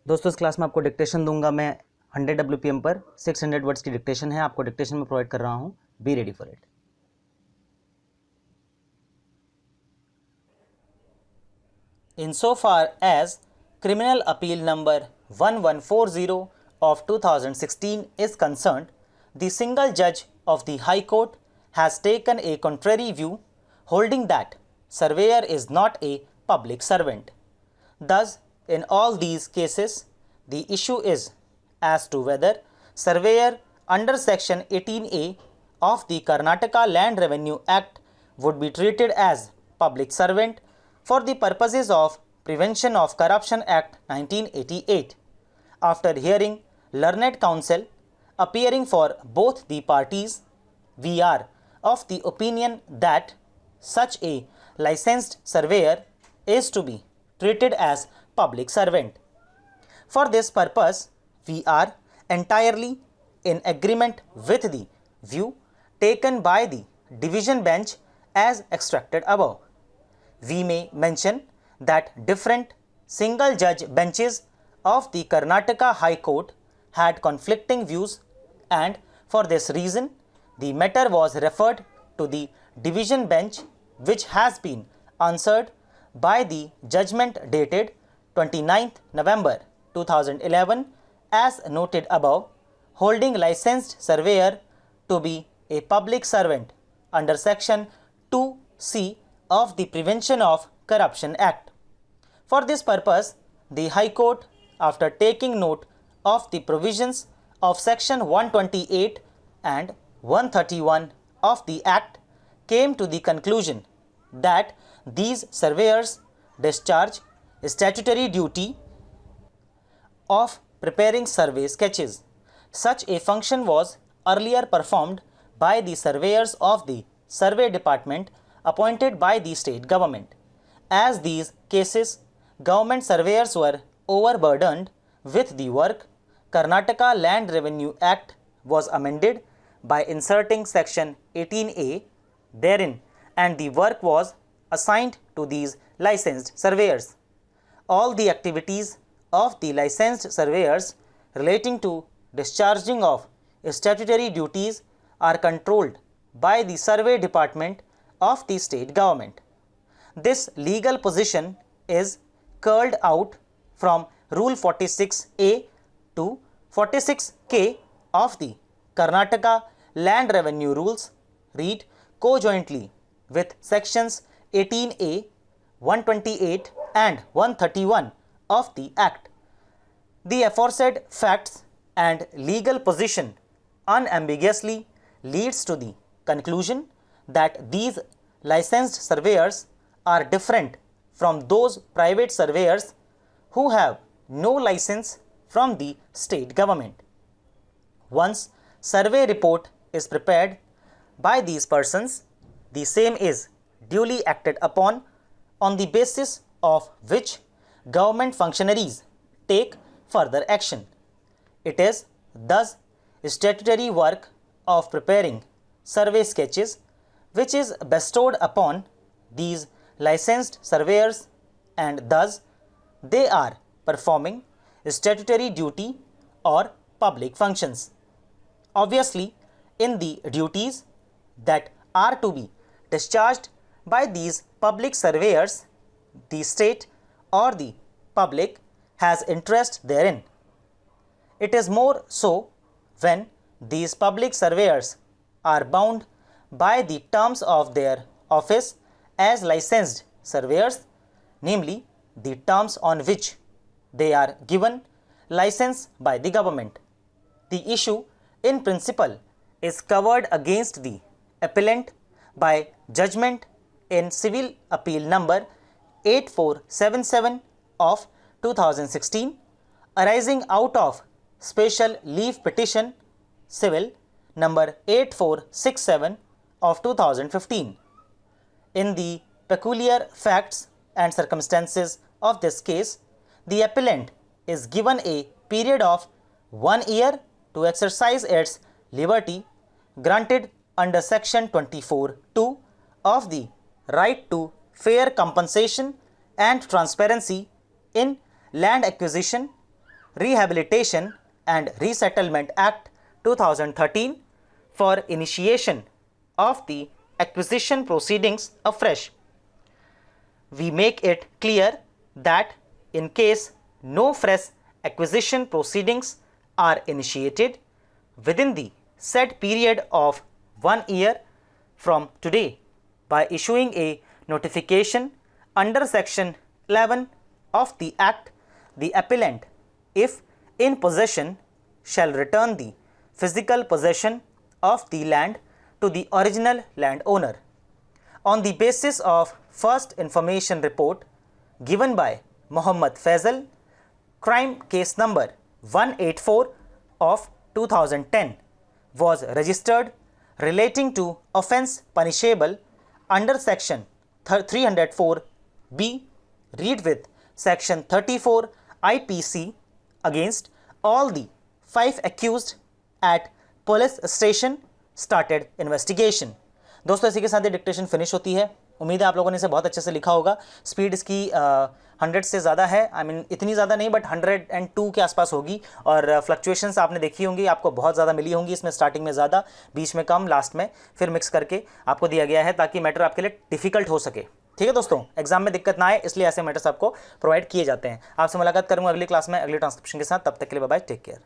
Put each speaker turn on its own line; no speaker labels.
दोस्तों इस क्लास में आपको डिक्टेशन दूंगा मैं 100 WPM पर 600 वर्ड्स की डिक्टेशन है, आपको डिक्टेशन में प्रोवाइड कर रहा हूं। Be ready for it. Insofar as Criminal Appeal number 1140 of 2016 is concerned, the single judge of the High Court has taken a contrary view, holding that surveyor is not a public servant. Thus, in all these cases, the issue is as to whether surveyor under section 18A of the Karnataka Land Revenue Act would be treated as public servant for the purposes of Prevention of Corruption Act 1988. After hearing learned counsel appearing for both the parties, we are of the opinion that such a licensed surveyor is to be treated as public servant. For this purpose, we are entirely in agreement with the view taken by the division bench as extracted above. We may mention that different single judge benches of the Karnataka High Court had conflicting views, and for this reason the matter was referred to the division bench, which has been answered by the judgment dated 29th November 2011 as noted above, holding licensed surveyor to be a public servant under section 2C of the Prevention of Corruption Act. For this purpose, the High Court, after taking note of the provisions of section 128 and 131 of the Act, came to the conclusion that these surveyors discharge statutory duty of preparing survey sketches. Such a function was earlier performed by the surveyors of the survey department appointed by the state government. As these cases, government surveyors were overburdened with the work, Karnataka Land Revenue Act was amended by inserting section 18A therein, and the work was assigned to these licensed surveyors. All the activities of the licensed surveyors relating to discharging of statutory duties are controlled by the survey department of the state government. This legal position is curled out from Rule 46A to 46K of the Karnataka Land Revenue Rules, read conjointly with sections 18A, 128 and 131 of the Act. The aforesaid facts and legal position unambiguously leads to the conclusion that these licensed surveyors are different from those private surveyors who have no license from the state government. Once survey report is prepared by these persons, the same is duly acted upon, on the basis of which government functionaries take further action. It is thus statutory work of preparing survey sketches which is bestowed upon these licensed surveyors, and thus they are performing statutory duty or public functions. Obviously, in the duties that are to be discharged by these public surveyors, the state or the public has interest therein. It is more so when these public surveyors are bound by the terms of their office as licensed surveyors, namely the terms on which they are given license by the government. The issue in principle is covered against the appellant by judgment in Civil Appeal number 8477 of 2016 arising out of Special Leave Petition Civil number 8467 of 2015. In the peculiar facts and circumstances of this case, the appellant is given a period of 1 year to exercise its liberty granted under section 24(2) of the right to fair compensation and transparency in land acquisition Rehabilitation and Resettlement Act 2013 for initiation of the acquisition proceedings afresh. We make it clear that in case no fresh acquisition proceedings are initiated within the said period of 1 year from today by issuing a notification under section 11 of the Act, the appellant, if in possession, shall return the physical possession of the land to the original landowner. On the basis of first information report given by Mohammad Faisal, crime case number 184 of 2010 was registered relating to offence punishable under section 304B, read with section 34 IPC against all the 5 accused at police station started investigation. दोस्तों इसी के साथ ही dictation finish होती है। उम्मीद है आप लोगों ने इसे बहुत अच्छे से लिखा होगा। स्पीड इसकी 100 से ज़्यादा है, आई मीन इतनी ज़्यादा नहीं बट 102 के आसपास होगी। और फ्लक्चुएशंस आपने देखी होंगी, आपको बहुत ज़्यादा मिली होंगी। इसमें स्टार्टिंग में ज़्यादा, बीच में कम, लास्ट में फिर मिक्स करके आपको दिया गया है ताकि मैटर आपके लिए डिफिकल्ट हो सके। ठीक है दोस्तों, एग्जाम में दिक्कत ना आए इसलिए ऐसे मैटर्स आपको प्रोवाइड किए जाते हैं। आपसे मुलाकात करूँगा अगली क्लास में अगले ट्रांसक्रिप्शन के साथ। तब तक के लिए बाय बाय, टेक केयर।